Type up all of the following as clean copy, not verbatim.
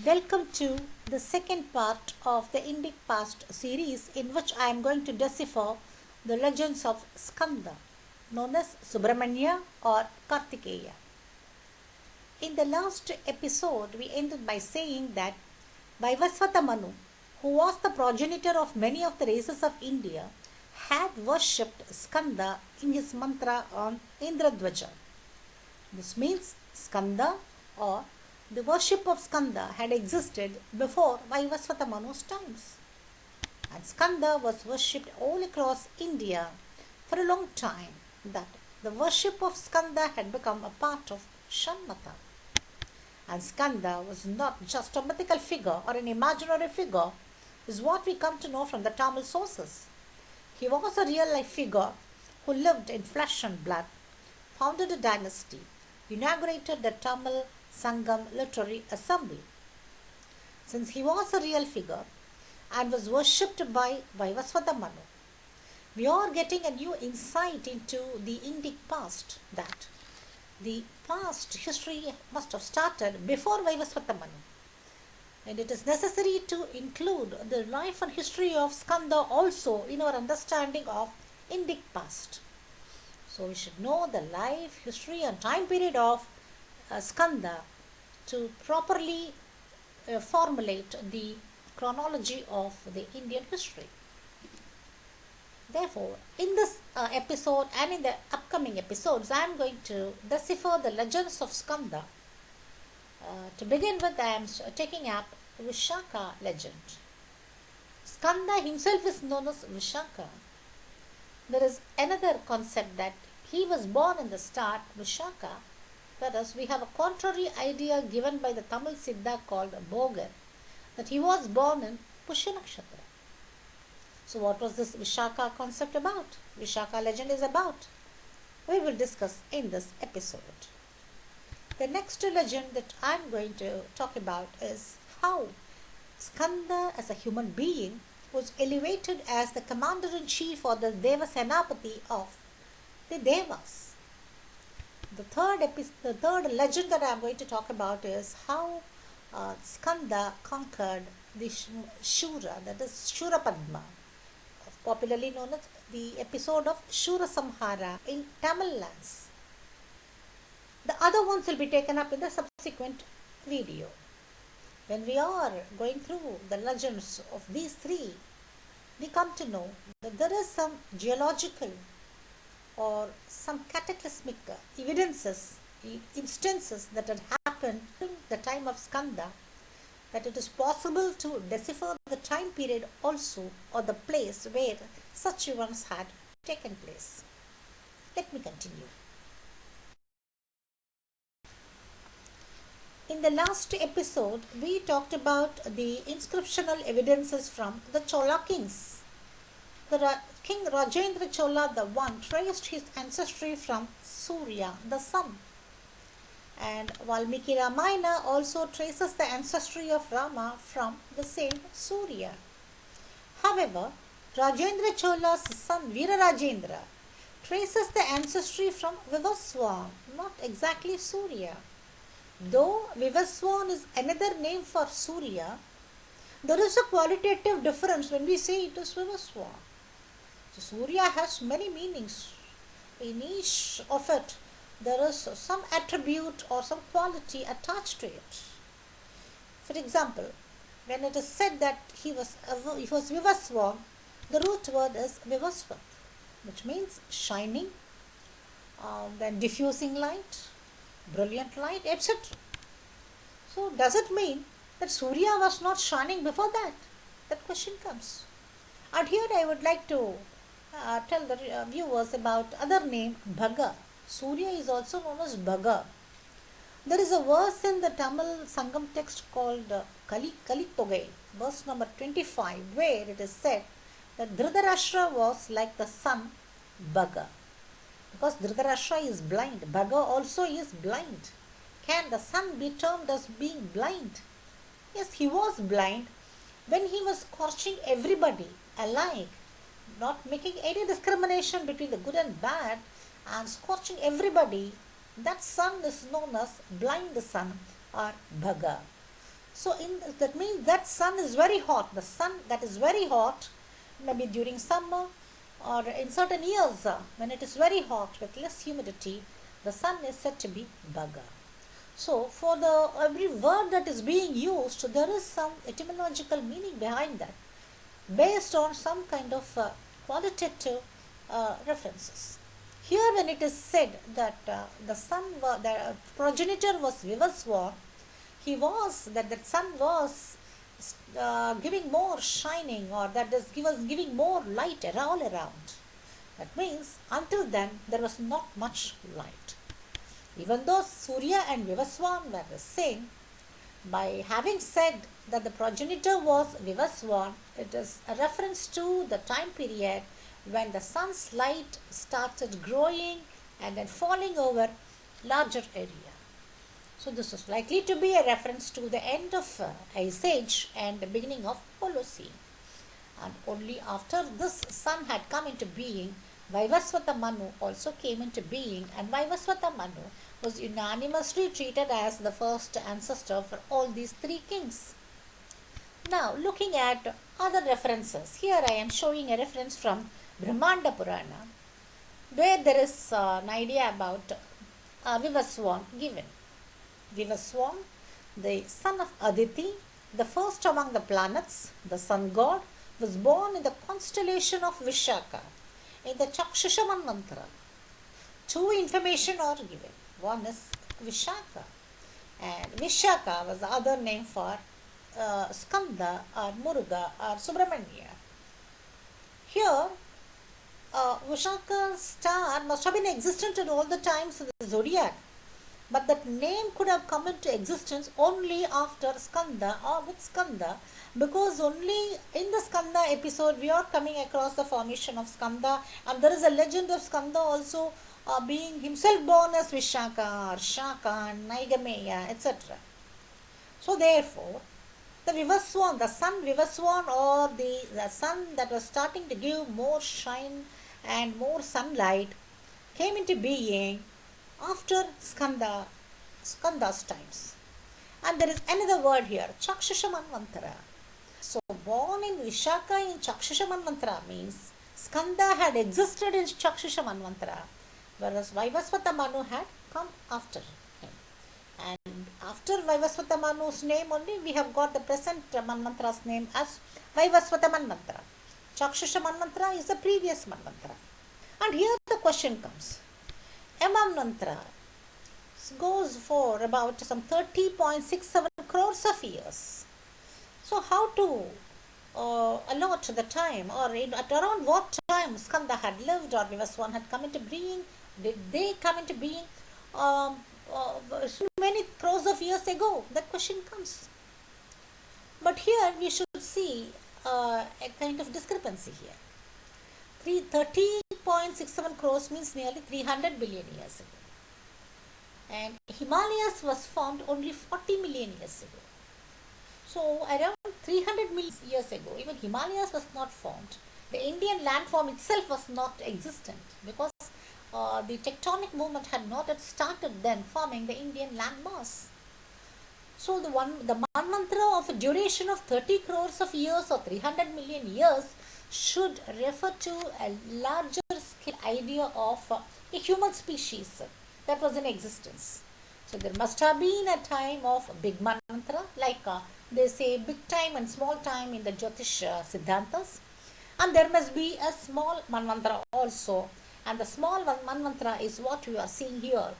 Welcome to the second part of the Indic Past series, in which I am going to decipher the legends of Skanda, known as Subramanya or Kartikeya. In the last episode, we ended by saying that Vaivasvata Manu, who was the progenitor of many of the races of India, had worshipped Skanda in his mantra on Indradvaja. This means Skanda or the worship of Skanda had existed before Vaivasvata Manu's times. And Skanda was worshipped all across India for a long time, that the worship of Skanda had become a part of Shanmata. And Skanda was not just a mythical figure or an imaginary figure, is what we come to know from the Tamil sources. He was a real life figure who lived in flesh and blood, founded a dynasty, inaugurated the Tamil Sangam Literary Assembly. Since he was a real figure and was worshipped by Vaivasvata Manu, we are getting a new insight into the Indic past, that the past history must have started before Vaivasvata Manu. And it is necessary to include the life and history of Skanda also in our understanding of Indic past. So we should know the life, history and time period of Skanda to properly formulate the chronology of the Indian history. Therefore, in this episode and in the upcoming episodes, I am going to decipher the legends of Skanda. To begin with, I am taking up Vishaka legend. Skanda himself is known as Vishaka. There is another concept that he was born in the start, Vishaka, whereas we have a contrary idea given by the Tamil Siddha called Bogar, that he was born in Pushya Nakshatra. So what was this Vishaka concept about? Vishaka legend is about. We will discuss in this episode. The next legend that I am going to talk about is how Skanda as a human being was elevated as the commander-in-chief or the Deva Senapati of the Devas. The third legend that I am going to talk about is how Skanda conquered the Shura, that is Shura Padma, popularly known as the episode of Shura Samhara in Tamil lands. The other ones will be taken up in the subsequent video. When we are going through the legends of these three, we come to know that there is some geological or some cataclysmic evidences, instances that had happened during the time of Skanda, that it is possible to decipher the time period also or the place where such events had taken place. Let me continue. In the last episode, we talked about the inscriptional evidences from the Chola kings. King Rajendra Chola I traced his ancestry from Surya, the sun. And Valmiki Ramayana also traces the ancestry of Rama from the same Surya. However, Rajendra Chola's son Veerarajendra traces the ancestry from Vivaswan, not exactly Surya. Though Vivaswan is another name for Surya, there is a qualitative difference when we say it is Vivaswan. So Surya has many meanings. In each of it, there is some attribute or some quality attached to it. For example, when it is said that he was Vivaswan, the root word is Vivasvat, which means shining, then diffusing light, brilliant light, etc. So does it mean that Surya was not shining before that? That question comes. And here I would like to tell the viewers about other name Bhaga. Surya is also known as Bhaga. There is a verse in the Tamil Sangam text called Kali Togai, verse number 25, where it is said that Dhritarashtra was like the sun Bhaga. Because Dhritarashtra is blind, Bhaga also is blind. Can the sun be termed as being blind? Yes, he was blind when he was scorching everybody alike, not making any discrimination between the good and bad, and scorching everybody. That sun is known as blind sun or Bhaga. So that means that sun is very hot. The sun that is very hot, maybe during summer or in certain years when it is very hot with less humidity, the sun is said to be Bhaga. So for the every word that is being used, there is some etymological meaning behind that, based on some kind of qualitative references. Here, when it is said that the progenitor was Vivaswan, he was that sun was giving more shining, or that is was giving more light all around. That means until then there was not much light. Even though Surya and Vivaswan were the same, by having said that the progenitor was Vivaswan, it is a reference to the time period when the sun's light started growing and then falling over larger area. So this is likely to be a reference to the end of Ice Age and the beginning of Holocene. And only after this sun had come into being, Vaivasvata Manu also came into being, and Vaivasvata Manu was unanimously treated as the first ancestor for all these three kings. Now, looking at other references, here I am showing a reference from Brahmanda Purana, where there is an idea about Vivaswan given. Vivaswan, the son of Aditi, the first among the planets, the sun god, was born in the constellation of Vishaka in the Chakshusha Manvantara. Two information are given. One is Vishaka, and Vishaka was the other name for Skanda or Muruga or Subramanya. Here, Vishaka star must have been existent at all the times in the zodiac, but that name could have come into existence only after Skanda or with Skanda, because only in the Skanda episode we are coming across the formation of Skanda, and there is a legend of Skanda also being himself born as Vishaka or Shaka, Naigameya, etc. So therefore, the Vivaswan, the sun Vivaswan, or the sun that was starting to give more shine and more sunlight, came into being after Skanda's times. And there is another word here, Chakshusha Manvantara. So born in Vishaka in Chakshusha Manvantara means Skanda had existed in Chakshusha Manvantara, whereas Vaivasvata Manu had come after him. And after Vaivasvata Manu's name only, we have got the present Manvantara's name as Vaivasvata Manvantara. Chakshusha Manvantara is the previous Manvantara. And here the question comes. A Manvantara goes for about some 30.67 crores of years. So how to allot the time, or at around what time Skanda had lived or Vivaswan had come into being? Did they come into being so many crores of years ago? That question comes. But here we should see a kind of discrepancy here. 30.67 crores means nearly 300 billion years ago. And Himalayas was formed only 40 million years ago. So around 300 million years ago, even Himalayas was not formed. The Indian landform itself was not existent, because the tectonic movement had not yet started then forming the Indian landmass. So the Manvantara of a duration of 30 crores of years or 300 million years should refer to a larger scale idea of a human species that was in existence. So there must have been a time of big Manvantara, like they say big time and small time in the Jyotish Siddhantas, and there must be a small Manvantara also, and the small Manvantara is what we are seeing here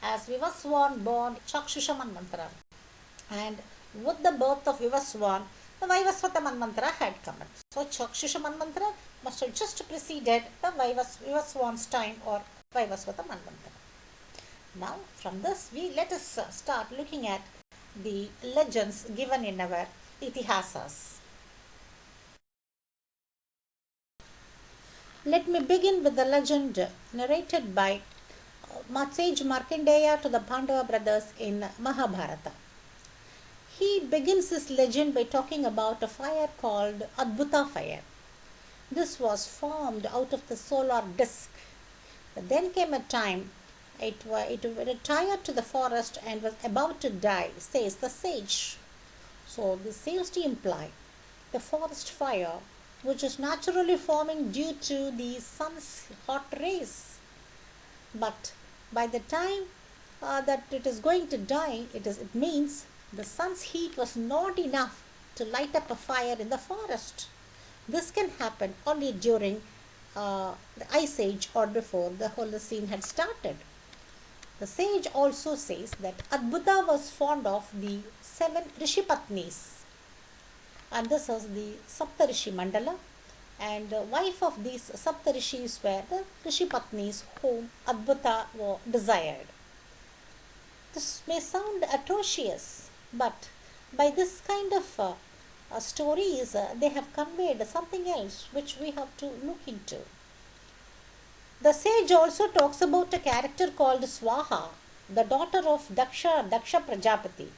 as Vivaswan born Chakshusha Manvantara. And with the birth of Vivaswan, the Vaivasvata Manvantara had come. So Chakshusha Manvantara must have just preceded the Vivaswan's time or Vaivasvata Manvantara. Now from this let us start looking at the legends given in our Itihasas. Let me begin with the legend narrated by sage Markandeya to the Pandava brothers in Mahabharata. He begins his legend by talking about a fire called Adbhuta fire. This was formed out of the solar disk. But then came a time it retired to the forest and was about to die, says the sage. So this seems to imply the forest fire, which is naturally forming due to the sun's hot rays. But by the time that it is going to die, it means the sun's heat was not enough to light up a fire in the forest. This can happen only during the ice age or before the Holocene had started. The sage also says that Adbhuta was fond of the 7 Rishipatnis, and this is the Saptarishi Mandala, and the wife of these Saptarishis were the Rishipatnis whom Adbhuta desired. This may sound atrocious, but by this kind of stories, they have conveyed something else which we have to look into. The sage also talks about a character called Swaha, the daughter of Daksha Prajapati.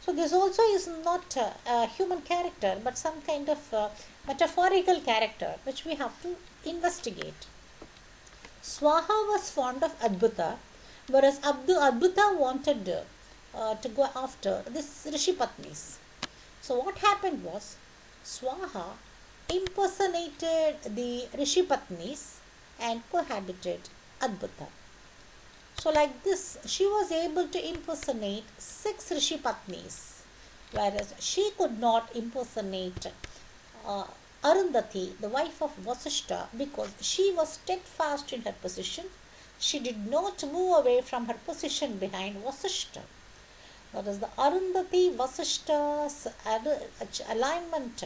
So this also is not a human character, but some kind of metaphorical character which we have to investigate. Swaha was fond of Adbhuta, whereas Adbhuta wanted to go after this Rishipatnis. So what happened was, Swaha impersonated the Rishipatnis and cohabited Adbhuta. So like this, she was able to impersonate 6 Rishipatnis, whereas she could not impersonate Arundhati, the wife of Vasishta, because she was steadfast in her position. She did not move away from her position behind Vasishta. Whereas the Arundhati Vasishta's alignment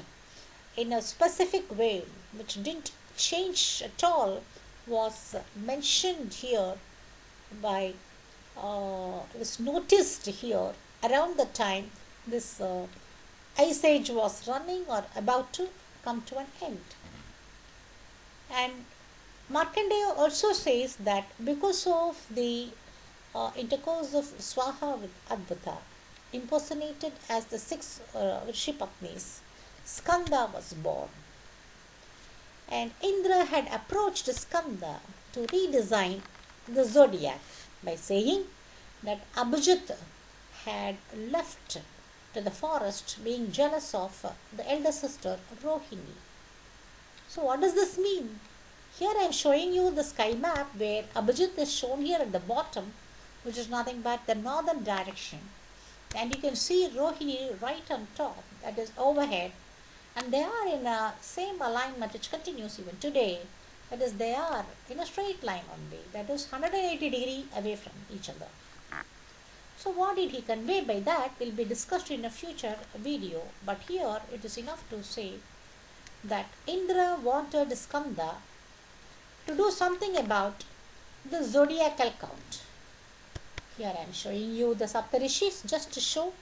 in a specific way, which didn't change at all, was mentioned here by was noticed here around the time this ice age was running or about to come to an end. And Markandeya also says that because of the intercourse of Swaha with Adbhuta, impersonated as the 6 Rishipatnis, Skanda was born. And Indra had approached Skanda to redesign the zodiac by saying that Abhijit had left to the forest being jealous of the elder sister Rohini. So what does this mean? Here I am showing you the sky map where Abhijit is shown here at the bottom, which is nothing but the northern direction, and you can see Rohini right on top, that is overhead, and they are in a same alignment which continues even today. That is, they are in a straight line only, that is 180 degrees away from each other. So what did he convey by that will be discussed in a future video, but here it is enough to say that Indra wanted Skanda to do something about the zodiacal count. Here I am showing you the Saptarishis just to show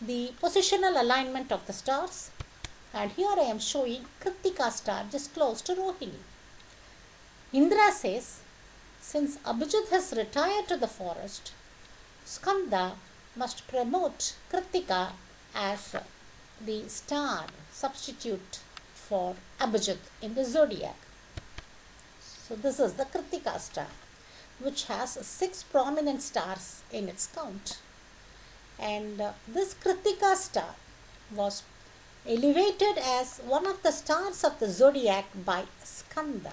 the positional alignment of the stars, and here I am showing Kritika star just close to Rohini. Indra says, since Abhijit has retired to the forest, Skanda must promote Kritika as the star substitute for Abhijit in the zodiac. So this is the Kritika star, which has 6 prominent stars in its count. And this Kritika star was elevated as one of the stars of the zodiac by Skanda.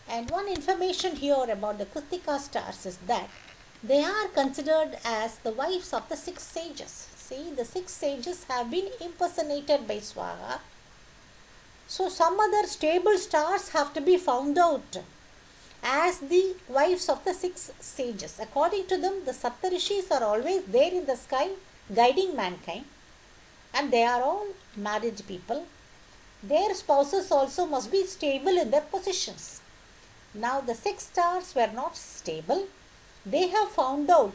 And one information here about the Kritika stars is that they are considered as the wives of the 6 sages. See, the 6 sages have been impersonated by Swaha. So some other stable stars have to be found out as the wives of the 6 sages. According to them, the Saptarishis are always there in the sky guiding mankind, and they are all married people. Their spouses also must be stable in their positions. Now the 6 stars were not stable. They have found out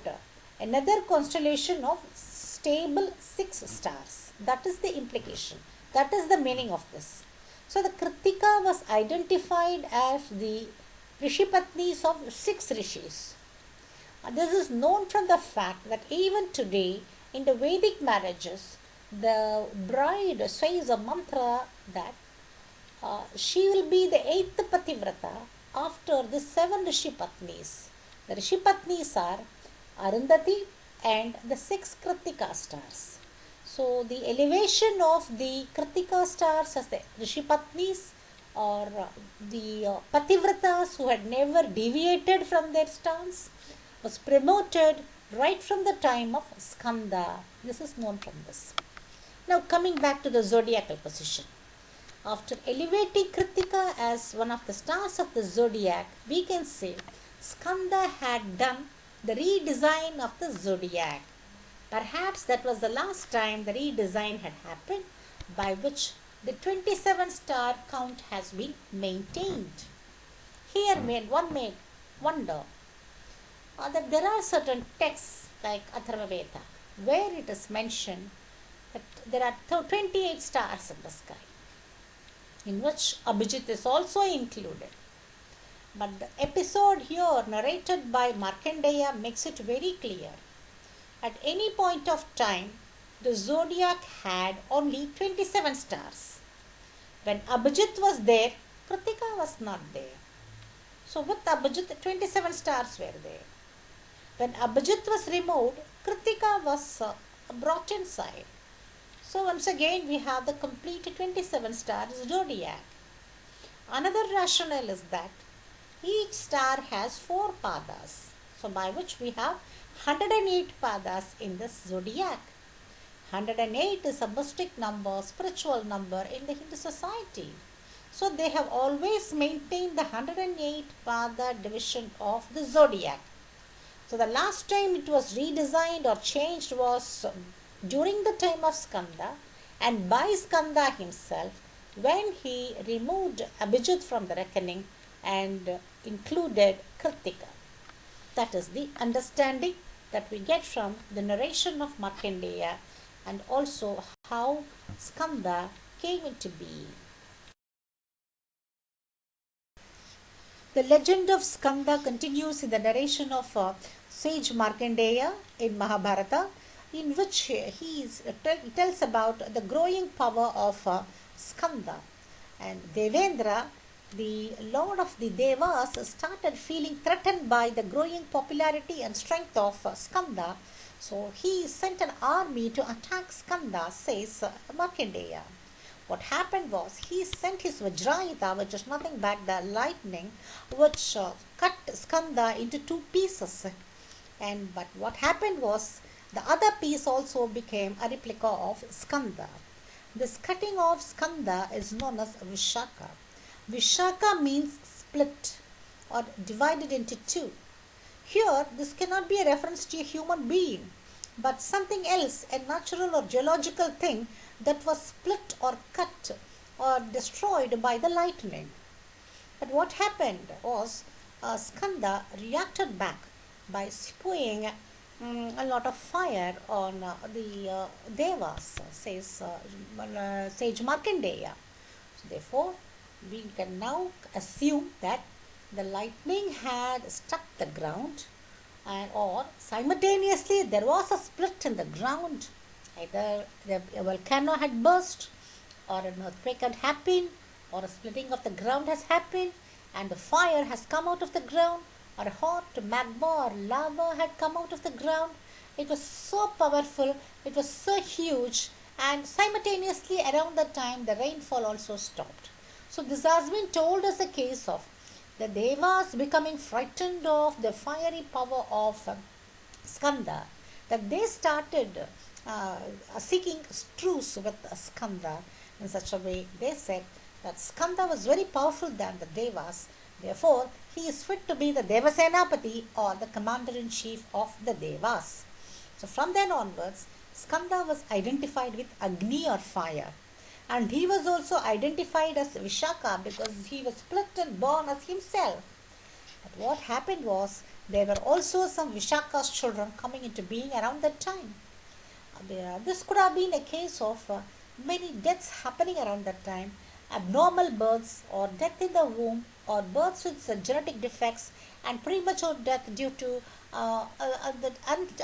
another constellation of stable 6 stars. That is the implication. That is the meaning of this. So the Kritika was identified as the Rishipatnis of 6 rishis. This is known from the fact that even today in the Vedic marriages, the bride says a mantra that she will be the 8th Pativrata after the 7 Rishipatnis. The Rishipatnis are Arundhati and the 6 Kritika stars. So the elevation of the Kritika stars as the Rishipatnis or the Pativratas who had never deviated from their stance was promoted right from the time of Skanda. This is known from this. Now coming back to the zodiacal position. After elevating Kritika as one of the stars of the zodiac, we can say Skanda had done the redesign of the zodiac. Perhaps that was the last time the redesign had happened, by which the 27 star count has been maintained. Here one may wonder that there are certain texts like Atharva Veda where it is mentioned that there are 28 stars in the sky, in which Abhijit is also included. But the episode here narrated by Markandeya makes it very clear. At any point of time, the zodiac had only 27 stars. When Abhijit was there, Kritika was not there. So with Abhijit, 27 stars were there. When Abhijit was removed, Kritika was brought inside. So once again we have the complete 27 stars zodiac. Another rationale is that each star has 4 padas. So by which we have 108 padas in the zodiac. 108 is a mystic number, spiritual number in the Hindu society. So they have always maintained the 108 pada division of the zodiac. So the last time it was redesigned or changed was during the time of Skanda and by Skanda himself when he removed Abhijit from the reckoning and included Kritika. That is the understanding that we get from the narration of Markandeya and also how Skanda came into being. The legend of Skanda continues in the narration of sage Markandeya in Mahabharata, in which he tells about the growing power of Skanda. And Devendra, the lord of the Devas, started feeling threatened by the growing popularity and strength of Skanda. So he sent an army to attack Skanda, says Markandeya. What happened was he sent his Vajrayuta, which is nothing but the lightning, which cut Skanda into 2 pieces. But what happened was the other piece also became a replica of Skanda. This cutting of Skanda is known as Vishaka. Vishaka means split or divided into 2. Here, this cannot be a reference to a human being, but something else, a natural or geological thing that was split or cut or destroyed by the lightning. But what happened was Skanda reacted back by spewing a lot of fire on the Devas, says sage Markandeya. So therefore, we can now assume that the lightning had struck the ground or simultaneously there was a split in the ground. Either a volcano had burst or an earthquake had happened or a splitting of the ground has happened and the fire has come out of the ground or hot magma or lava had come out of the ground. It was so powerful, it was so huge, and simultaneously around that time the rainfall also stopped. So this has been told as a case of the Devas becoming frightened of the fiery power of Skanda, that they started seeking truce with Skanda in such a way. They said that Skanda was very powerful than the Devas, therefore he is fit to be the Devasenapati or the commander-in-chief of the Devas. So from then onwards, Skanda was identified with Agni or fire. And he was also identified as Vishaka because he was split and born as himself. But what happened was there were also some Vishaka's children coming into being around that time. This could have been a case of many deaths happening around that time, abnormal births or death in the womb or births with genetic defects and premature death due to the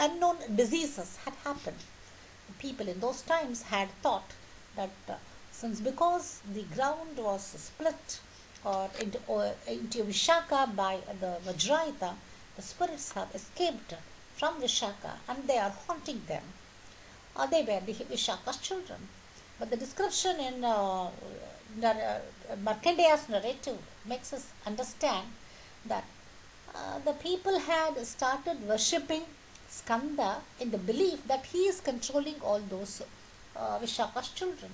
unknown diseases had happened. People in those times had thought that since because the ground was split into Vishaka by the Vajrayuta, the spirits have escaped from Vishaka and they are haunting them. They were the Vishaka's children. But the description in Markandeya's narrative makes us understand that the people had started worshipping Skanda in the belief that he is controlling all those Vishaka's children.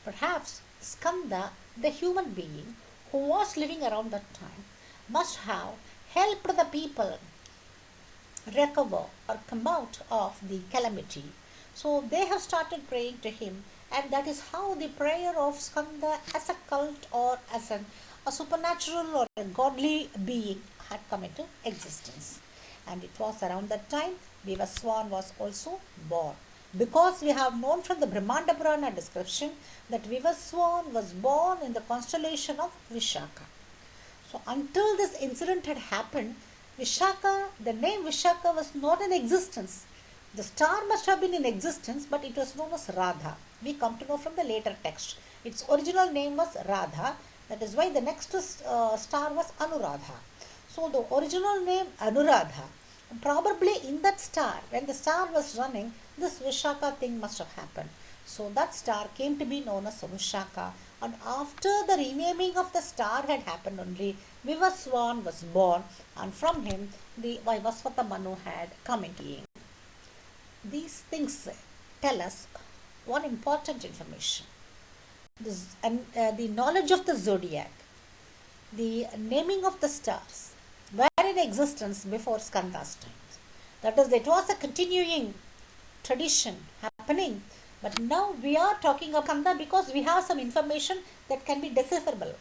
Perhaps Skanda, the human being who was living around that time, must have helped the people recover or come out of the calamity. So they have started praying to him, and that is how the prayer of Skanda as a cult or as a supernatural or a godly being had come into existence. And it was around that time Vivaswan was also born. Because we have known from the Brahmanda Purana description that Vivaswan was born in the constellation of Vishaka. So until this incident had happened, Vishaka, the name Vishaka was not in existence. The star must have been in existence, but it was known as Radha. We come to know from the later text. Its original name was Radha. That is why the next star was Anuradha. So the original name Anuradha, probably in that star, when the star was running, this Vishaka thing must have happened. So that star came to be known as Vishaka, and after the renaming of the star had happened only, Vivaswan was born, and from him the Vaivasvata Manu had come into being. These things tell us one important information. The knowledge of the zodiac, the naming of the stars, were in existence before Skanda's times. That is, it was a continuing tradition happening, but now we are talking about Skanda because we have some information that can be decipherable.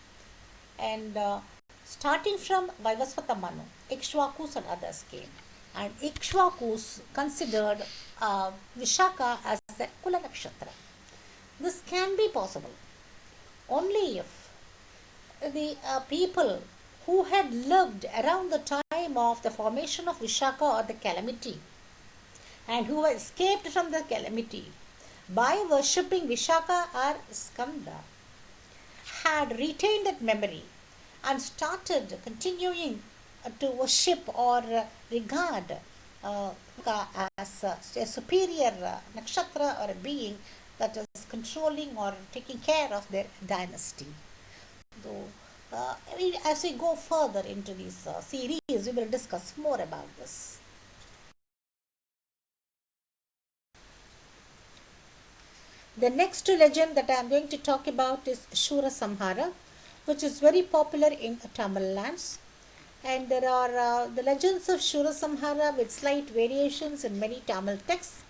And starting from Vaivasvata Manu, Ikshvakus and others came. And Ikshvakus considered Vishaka as a Kula Nakshatra. This can be possible only if the people who had lived around the time of the formation of Vishaka or the calamity and who escaped from the calamity by worshipping Vishaka or Skanda had retained that memory and started continuing to worship or regard as a superior nakshatra or a being that is controlling or taking care of their dynasty. So, as we go further into this series, we will discuss more about this. The next legend that I am going to talk about is Shura Samhara, which is very popular in Tamil lands. And there are the legends of Shura Samhara with slight variations in many Tamil texts.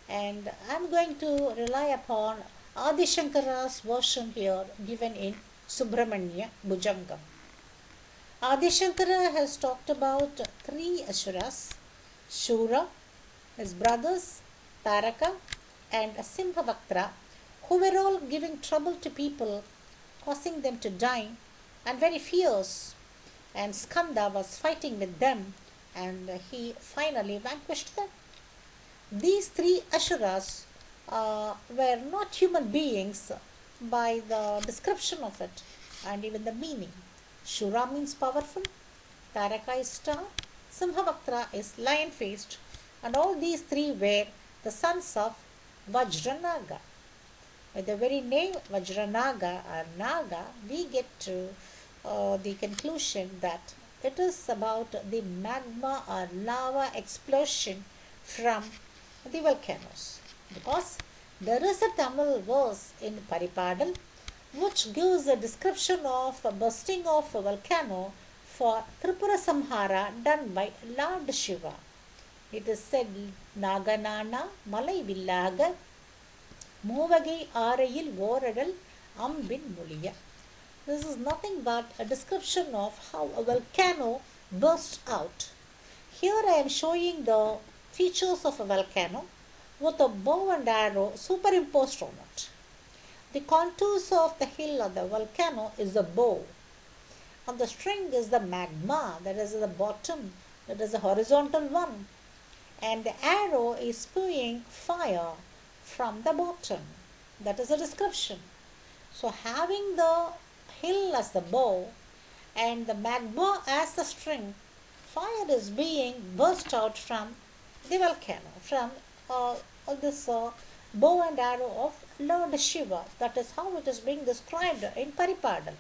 And I am going to rely upon Adi Shankara's version here given in Subramanya Bhujangam. Adi Shankara has talked about three Asuras, Shura, his brothers, Taraka, and Simhavaktra, who were all giving trouble to people, causing them to die, and very fierce. And Skanda was fighting with them, and he finally vanquished them. These three Asuras were not human beings by the description of it and even the meaning. Shura means powerful, Taraka is star, Simhavaktra is lion faced, and all these three were the sons of Vajranaga. By the very name Vajranaga or Naga, we get to the conclusion that it is about the magma or lava explosion from the volcanoes. Because there is a Tamil verse in Paripadal which gives a description of a bursting of a volcano for Tripura Samhara done by Lord Shiva. It is said, Naganana Malai Villaga Movagai Arayil Voradal Ambin Muliya. This is nothing but a description of how a volcano bursts out. Here I am showing the features of a volcano with a bow and arrow superimposed on it. The contours of the hill of the volcano is the bow. On the string is the magma, that is the bottom, that is the horizontal one. And the arrow is spewing fire from the bottom. That is a description. So having the hill as the bow and the magma as the string, fire is being burst out from the volcano, from this bow and arrow of Lord Shiva. That is how it is being described in Paripadal.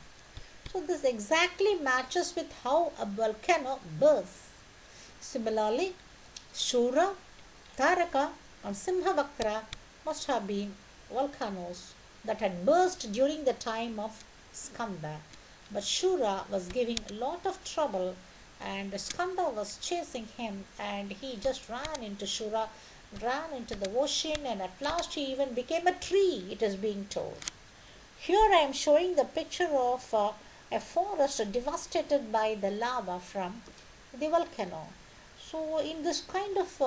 So this exactly matches with how a volcano bursts. Similarly, Shura, Taraka, and Simhavakra must have been volcanoes that had burst during the time of Skanda. But Shura was giving a lot of trouble, and Skanda was chasing him, and he just ran into Shura, ran into the ocean, and at last he even became a tree, it is being told. Here I am showing the picture of a forest devastated by the lava from the volcano. So, in this kind of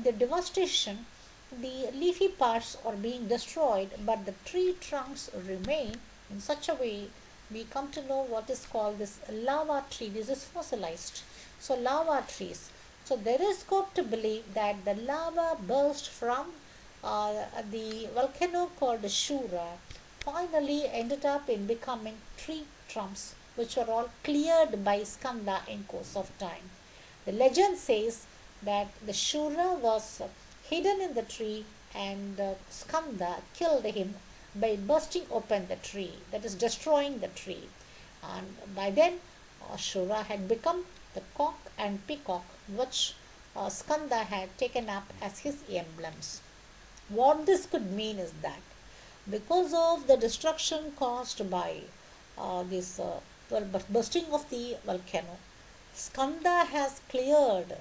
the devastation, the leafy parts are being destroyed, but the tree trunks remain in such a way we come to know what is called this lava tree. This is fossilized. So, lava trees. So, there is scope to believe that the lava burst from the volcano called Shura finally ended up in becoming tree trunks, which were all cleared by Skanda in course of time. The legend says that the Shura was hidden in the tree, and Skanda killed him by bursting open the tree, that is, destroying the tree. And by then, Shura had become the cock and peacock, which Skanda had taken up as his emblems. What this could mean is that because of the destruction caused by this bursting of the volcano, Skanda has cleared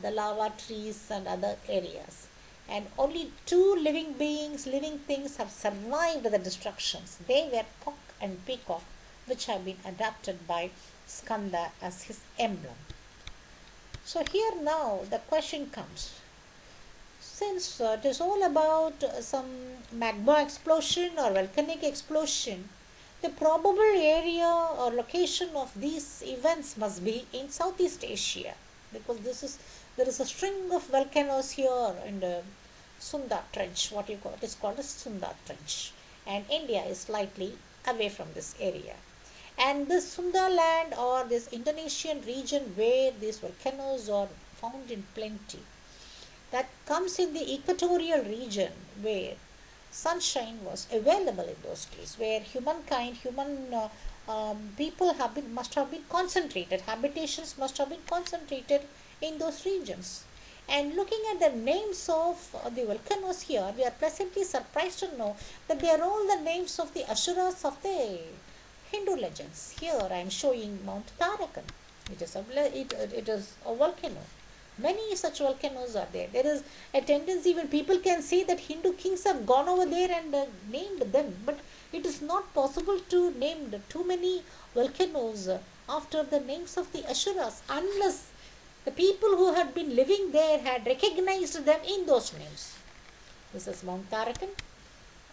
the lava trees and other areas, and only two living beings, living things have survived the destructions. They were cock and peacock, which have been adapted by Skanda as his emblem. So here now the question comes, since it is all about some magma explosion or volcanic explosion, the probable area or location of these events must be in Southeast Asia, because there is a string of volcanoes here in the Sunda Trench, what you call it is called as Sunda Trench, and India is slightly away from this area. And this Sunda land or this Indonesian region where these volcanoes are found in plenty, that comes in the equatorial region where sunshine was available in those days, where human people must have been concentrated, habitations must have been concentrated in those regions. And looking at the names of the volcanoes here, we are pleasantly surprised to know that they are all the names of the Asuras of the Hindu legends. Here I am showing Mount Tarakan, it is a volcano. Many such volcanoes are there. There is a tendency when people can say that Hindu kings have gone over there and named them, but it is not possible to name too many volcanoes after the names of the Asuras unless the people who had been living there had recognized them in those names. This is Mount Tarakan,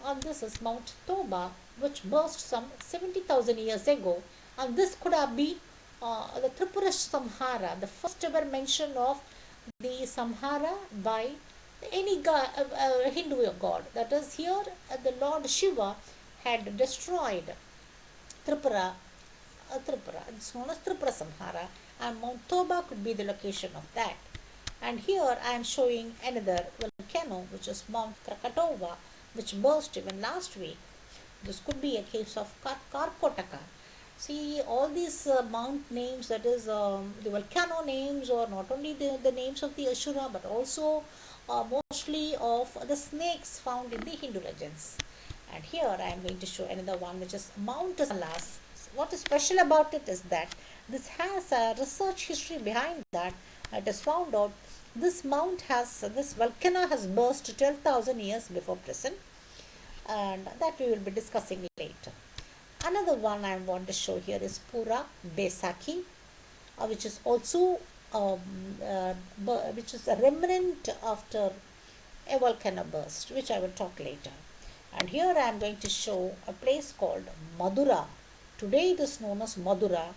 and this is Mount Toba, which burst some 70,000 years ago, and this could have been the Tripura Samhara, the first ever mention of the Samhara by any god, Hindu god. That is, here the Lord Shiva had destroyed Tripura, it's known as Tripura Samhara, and Mount Toba could be the location of that. And here I am showing another volcano, which is Mount Krakatova, which burst even last week. This could be a case of Karkotaka. See, all these mount names, that is the volcano names, or not only the names of the Ashura, but also mostly of the snakes found in the Hindu legends. And here I am going to show another one, which is Mount Salas. What is special about it is that this has a research history behind that. It is found out this volcano has burst 12,000 years before present, and that we will be discussing later. Another one I want to show here is Pura Besaki, which is also which is a remnant after a volcano burst, which I will talk later. And here I am going to show a place called Madura. Today it is known as Madura,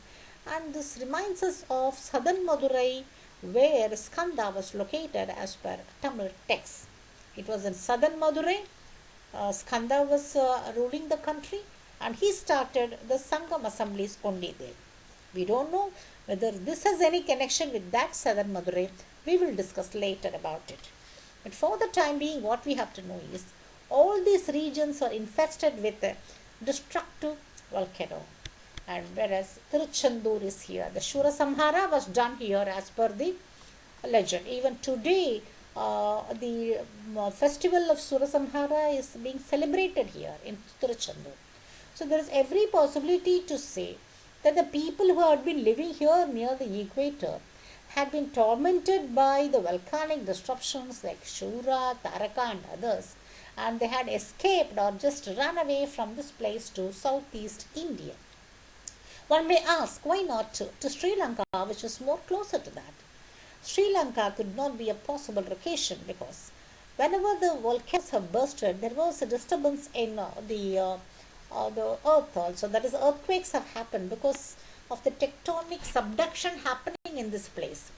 and this reminds us of southern Madurai, where Skanda was located as per Tamil texts. It was in southern Madurai. Skanda was ruling the country, and he started the Sangam assemblies only there. We don't know whether this has any connection with that southern Madurai. We will discuss later about it. But for the time being, what we have to know is all these regions are infested with a destructive volcano. And whereas Tiruchendur is here, the Shura Samhara was done here as per the legend. Even today, the festival of Surasamhara is being celebrated here in Tiruchendur. So there is every possibility to say that the people who had been living here near the equator had been tormented by the volcanic disruptions like Shura, Taraka and others, and they had escaped or just run away from this place to southeast India. One may ask, why not to Sri Lanka, which is more closer to that? Sri Lanka could not be a possible location because whenever the volcanoes have bursted, there was a disturbance in the earth also. That is, earthquakes have happened because of the tectonic subduction happening in this place.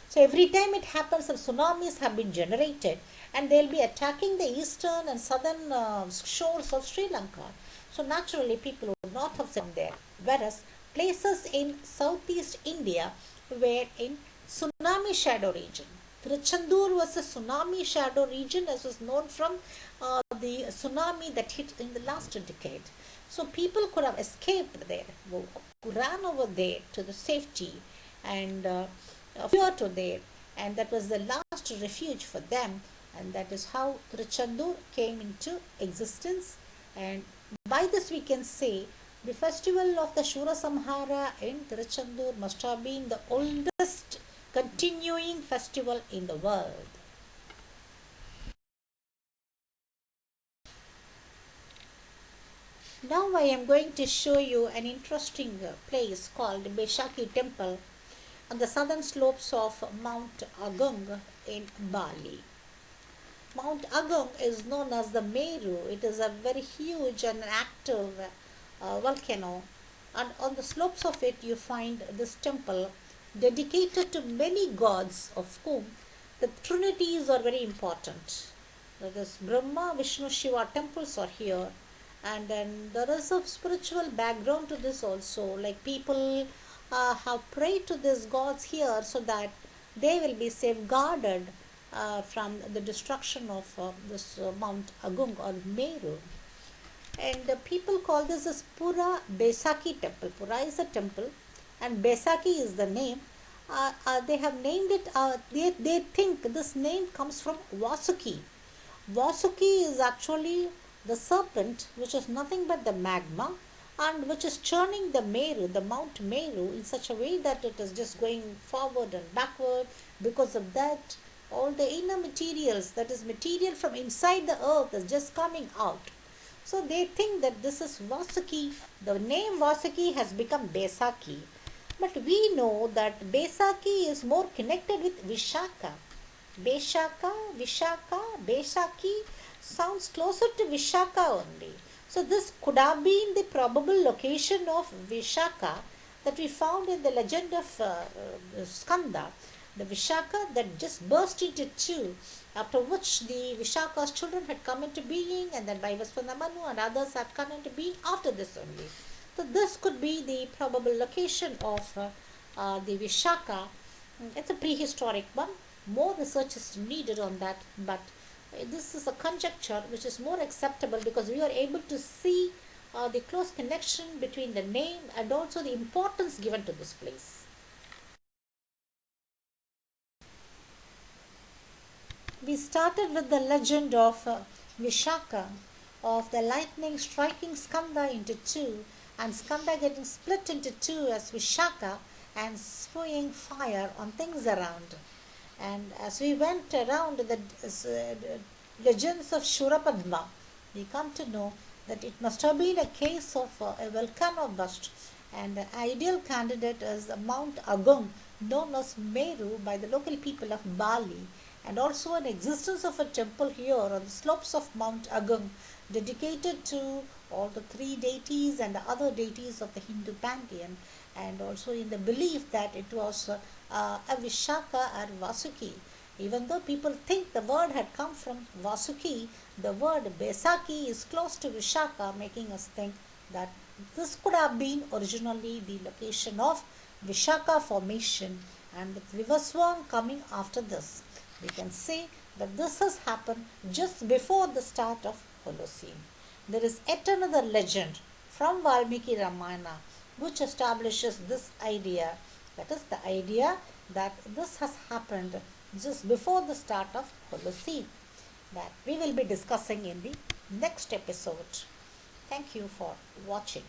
So every time it happens, tsunamis have been generated, and they'll be attacking the eastern and southern shores of Sri Lanka. So naturally, people would not have come there. Whereas places in southeast India were in tsunami shadow region. Tiruchendur was a tsunami shadow region, as was known from the tsunami that hit in the last decade. So people could have escaped there, ran over there to the safety and fear to there, and that was the last refuge for them, and that is how Tiruchendur came into existence. And by this we can say the festival of the Shura Samhara in Tiruchendur must have been the oldest continuing festival in the world. Now I am going to show you an interesting place called Beshaki Temple on the southern slopes of Mount Agung in Bali. Mount Agung is known as the Meru. It is a very huge and active volcano, and on the slopes of it you find this temple dedicated to many gods, of whom the trinities are very important. That is, Brahma, Vishnu, Shiva temples are here, and then there is a spiritual background to this also. Like people have prayed to these gods here so that they will be safeguarded from the destruction of this Mount Agung or Meru. And people call this as Pura Besaki temple. Pura is a temple and Besaki is the name. They have named it, they think this name comes from Vasuki. Vasuki is actually the serpent, which is nothing but the magma, and which is churning the Meru, the Mount Meru, in such a way that it is just going forward and backward. Because of that, all the inner materials, that is material from inside the earth, is just coming out. So they think that this is Vasuki. The name Vasuki has become Besaki. But we know that Besaki is more connected with Vishaka. Beshaka, Vishaka, Besaki sounds closer to Vishaka only. So this could have been the probable location of Vishaka that we found in the legend of Skanda, the Vishaka that just burst into two, after which the Vishaka's children had come into being, and then Vaivasvana Manu and others had come into being after this only. So this could be the probable location of the Vishaka. It's a prehistoric one. More research is needed on that, but this is a conjecture which is more acceptable because we are able to see the close connection between the name and also the importance given to this place. We started with the legend of Vishaka, of the lightning striking Skanda into two, and Skanda getting split into two as Vishaka and spewing fire on things around. And as we went around the legends of Shurapadma, we come to know that it must have been a case of a volcano burst, and the ideal candidate is Mount Agung, known as Meru by the local people of Bali, and also an existence of a temple here on the slopes of Mount Agung dedicated to all the three deities and the other deities of the Hindu pantheon, and also in the belief that it was a Vishaka or Vasuki. Even though people think the word had come from Vasuki, the word Besaki is close to Vishaka, making us think that this could have been originally the location of Vishaka formation, and with Vivaswan coming after this. We can say that this has happened just before the start of Holocene. There is yet another legend from Valmiki Ramayana which establishes this idea, that is, the idea that this has happened just before the start of Holocene, that we will be discussing in the next episode. Thank you for watching.